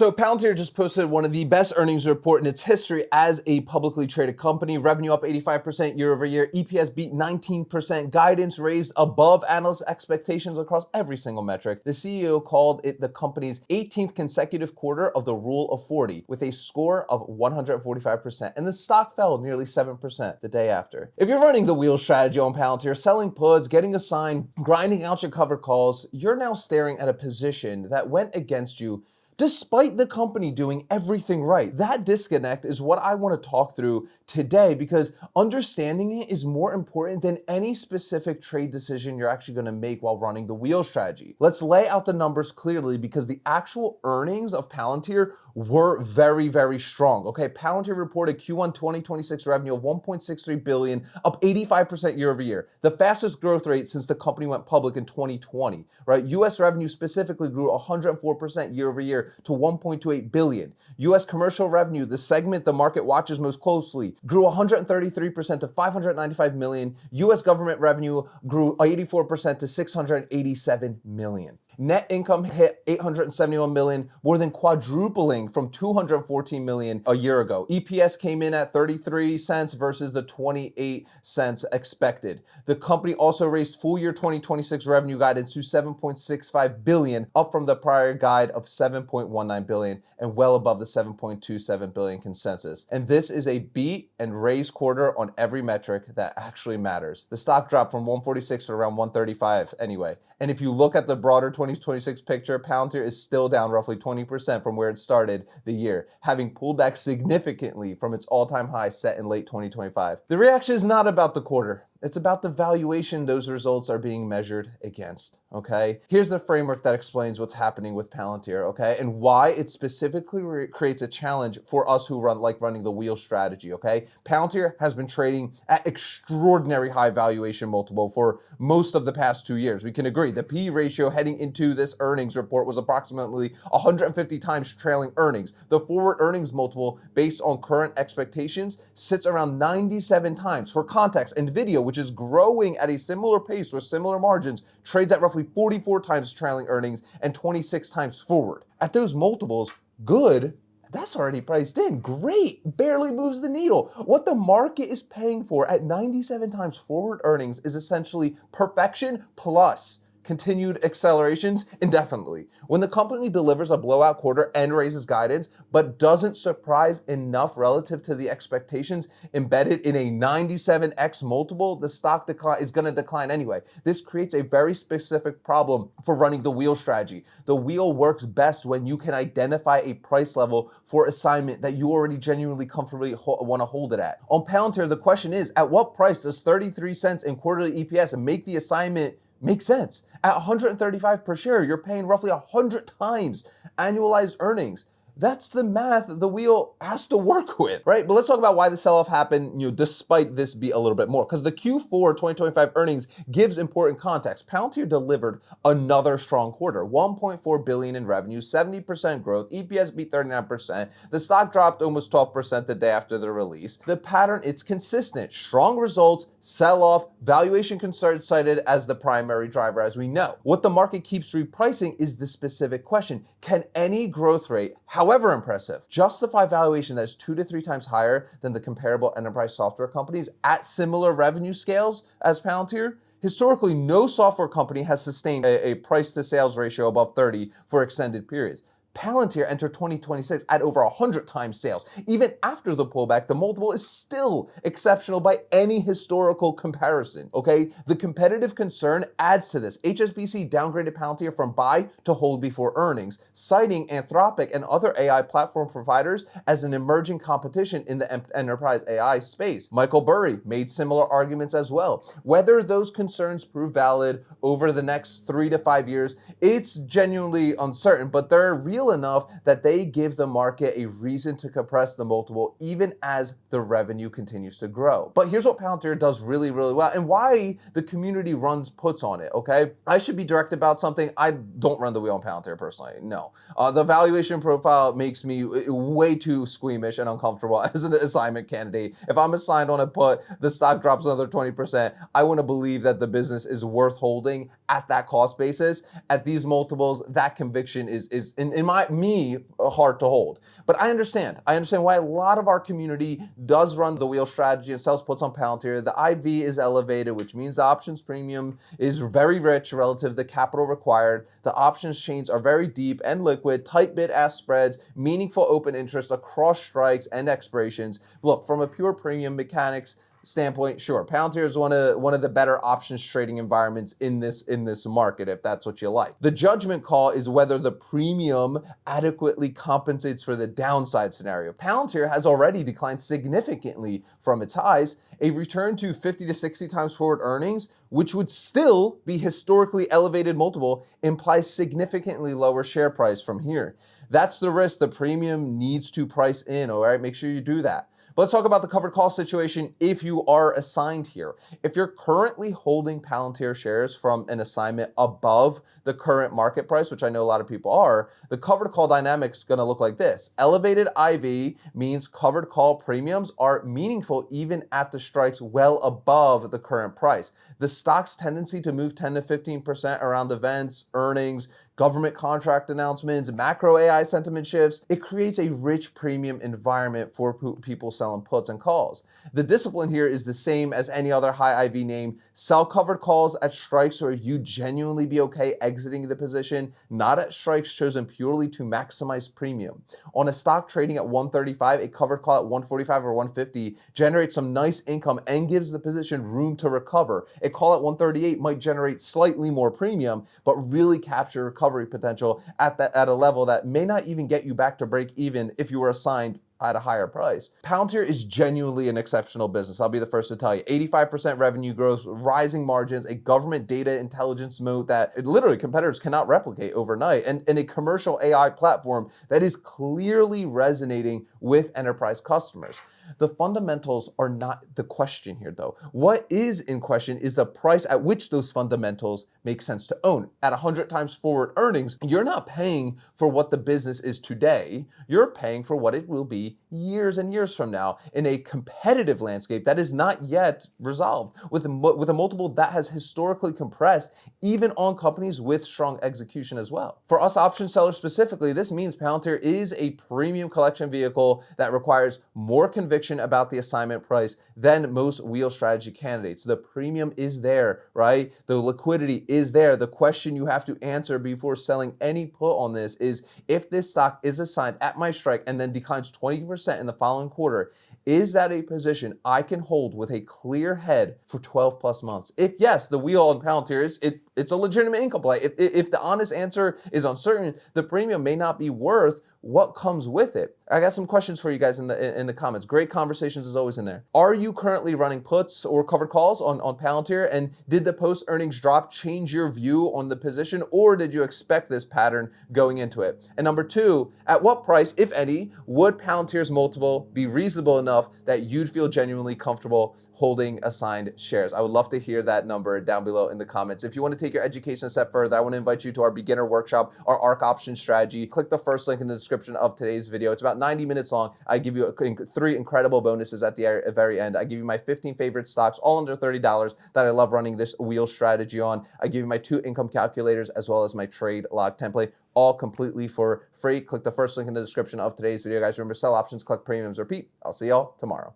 So Palantir just posted one of the best earnings report in its history as a publicly traded company. Revenue up 85% year over year. EPS beat 19%. Guidance raised above analyst expectations across every single metric. The CEO called it the company's 18th consecutive quarter of the Rule of 40 with a score of 145%. And the stock fell nearly 7% the day after. If you're running the wheel strategy on Palantir, selling puts, getting a sign, grinding out your covered calls, you're now staring at a position that went against you despite the company doing everything right. That disconnect is what I want to talk through today, because understanding it is more important than any specific trade decision you're actually going to make while running the wheel strategy. Let's lay out the numbers clearly, because the actual earnings of Palantir were very, very strong. Okay, Palantir reported Q1 2026 revenue of $1.63 billion, up 85% year over year, the fastest growth rate since the company went public in 2020, right? US revenue specifically grew 104% year over year to $1.28 billion. US commercial revenue, the segment the market watches most closely, grew 133% to $595 million. US government revenue grew 84% to $687 million. Net income hit $871 million, more than quadrupling from $214 million a year ago. EPS came in at 33 cents versus the 28 cents expected. The company also raised full year 2026 revenue guidance to $7.65 billion, up from the prior guide of $7.19 billion and well above the $7.27 billion consensus. And this is a beat and raise quarter on every metric that actually matters. The stock dropped from 146 to around 135 anyway. And if you look at the broader 2026 picture, Palantir is still down roughly 20% from where it started the year, having pulled back significantly from its all-time high set in late 2025. The reaction is not about the quarter. It's about the valuation those results are being measured against, okay? Here's the framework that explains what's happening with Palantir, okay? And why it specifically creates a challenge for us who running the wheel strategy, okay? Palantir has been trading at extraordinary high valuation multiple for most of the past 2 years. We can agree. The P ratio heading into this earnings report was approximately 150 times trailing earnings. The forward earnings multiple based on current expectations sits around 97 times. For context, NVIDIA, which is growing at a similar pace with similar margins, trades at roughly 44 times trailing earnings and 26 times forward. At those multiples, good, that's already priced in. Great, barely moves the needle. What the market is paying for at 97 times forward earnings is essentially perfection plus continued accelerations indefinitely. When the company delivers a blowout quarter and raises guidance, but doesn't surprise enough relative to the expectations embedded in a 97x multiple, the stock is going to decline anyway. This creates a very specific problem for running the wheel strategy. The wheel works best when you can identify a price level for assignment that you already genuinely comfortably want to hold it at. On Palantir, the question is, at what price does 33 cents in quarterly EPS make the assignment make sense? At 135 per share, you're paying roughly 100 times annualized earnings. That's the math the wheel has to work with, right? But let's talk about why the sell-off happened, despite this be a little bit more. Because the Q4 2025 earnings gives important context. Palantir delivered another strong quarter, $1.4 billion in revenue, 70% growth, EPS beat 39%. The stock dropped almost 12% the day after the release. The pattern, it's consistent. Strong results, sell-off, valuation concerns cited as the primary driver, as we know. What the market keeps repricing is the specific question. Can any growth rate, however impressive, justify valuation that is 2 to 3 times higher than the comparable enterprise software companies at similar revenue scales as Palantir? Historically, no software company has sustained a price to sales ratio above 30 for extended periods. Palantir entered 2026 at over 100 times sales. Even after the pullback, the multiple is still exceptional by any historical comparison, okay? The competitive concern adds to this. HSBC downgraded Palantir from buy to hold before earnings, citing Anthropic and other AI platform providers as an emerging competition in the enterprise AI space. Michael Burry made similar arguments as well. Whether those concerns prove valid over the next 3 to 5 years, it's genuinely uncertain, but they're real enough that they give the market a reason to compress the multiple even as the revenue continues to grow. But here's what Palantir does really, really well and why the community runs puts on it, okay? I should be direct about something. I don't run the wheel on Palantir personally, no. The valuation profile makes me way too squeamish and uncomfortable as an assignment candidate. If I'm assigned on a put, the stock drops another 20%, I want to believe that the business is worth holding at that cost basis. At these multiples, that conviction is in my me hard to hold. But I understand why a lot of our community does run the wheel strategy and sells puts on Palantir. The IV is elevated, which means the options premium is very rich relative to the capital required. The options chains are very deep and liquid, tight bid-ask spreads, meaningful open interest across strikes and expirations. Look, from a pure premium mechanics standpoint, sure, Palantir is one of the better options trading environments in this market, if that's what you like. The judgment call is whether the premium adequately compensates for the downside scenario. Palantir has already declined significantly from its highs. A return to 50 to 60 times forward earnings, which would still be historically elevated multiple, implies significantly lower share price from here. That's the risk the premium needs to price in, all right? Make sure you do that. But let's talk about the covered call situation if you are assigned here. If you're currently holding Palantir shares from an assignment above the current market price, which I know a lot of people are, the covered call dynamic is going to look like this. Elevated IV means covered call premiums are meaningful even at the strikes well above the current price. The stock's tendency to move 10 to 15% around events, earnings, government contract announcements, macro AI sentiment shifts, it creates a rich premium environment for people selling puts and calls. The discipline here is the same as any other high IV name. Sell covered calls at strikes where you genuinely be okay exiting the position, not at strikes chosen purely to maximize premium. On a stock trading at 135, a covered call at 145 or 150 generates some nice income and gives the position room to recover. A call at 138 might generate slightly more premium, but really capture recovery potential at a level that may not even get you back to break even if you were assigned at a higher price. Palantir is genuinely an exceptional business. I'll be the first to tell you. 85% revenue growth, rising margins, a government data intelligence mode that literally competitors cannot replicate overnight, and a commercial AI platform that is clearly resonating with enterprise customers. The fundamentals are not the question here, though. What is in question is the price at which those fundamentals make sense to own. At 100 times forward earnings, you're not paying for what the business is today. You're paying for what it will be years and years from now in a competitive landscape that is not yet resolved, with a multiple that has historically compressed, even on companies with strong execution as well. For us option sellers specifically, this means Palantir is a premium collection vehicle that requires more conviction about the assignment price than most wheel strategy candidates. The premium is there, right? The liquidity is there. The question you have to answer before selling any put on this is, if this stock is assigned at my strike and then declines 20% in the following quarter, is that a position I can hold with a clear head for 12 plus months? If yes, the wheel on Palantir it's a legitimate income play. If the honest answer is uncertain, the premium may not be worth what comes with it. I got some questions for you guys in the comments. Great conversations as always in there. Are you currently running puts or covered calls on Palantir? And did the post earnings drop change your view on the position, or did you expect this pattern going into it? And number two, at what price, if any, would Palantir's multiple be reasonable enough that you'd feel genuinely comfortable holding assigned shares? I would love to hear that number down below in the comments. If you want to take your education a step further, I want to invite you to our beginner workshop, our Ark Options Strategy. Click the first link in the description of today's video. It's about 90 minutes long. I give you 3 incredible bonuses at the very end. I give you my 15 favorite stocks, all under $30, that I love running this wheel strategy on. I give you my 2 income calculators as well as my trade log template, all completely for free. Click the first link in the description of today's video, guys. Remember, sell options, collect premiums, repeat. I'll see y'all tomorrow.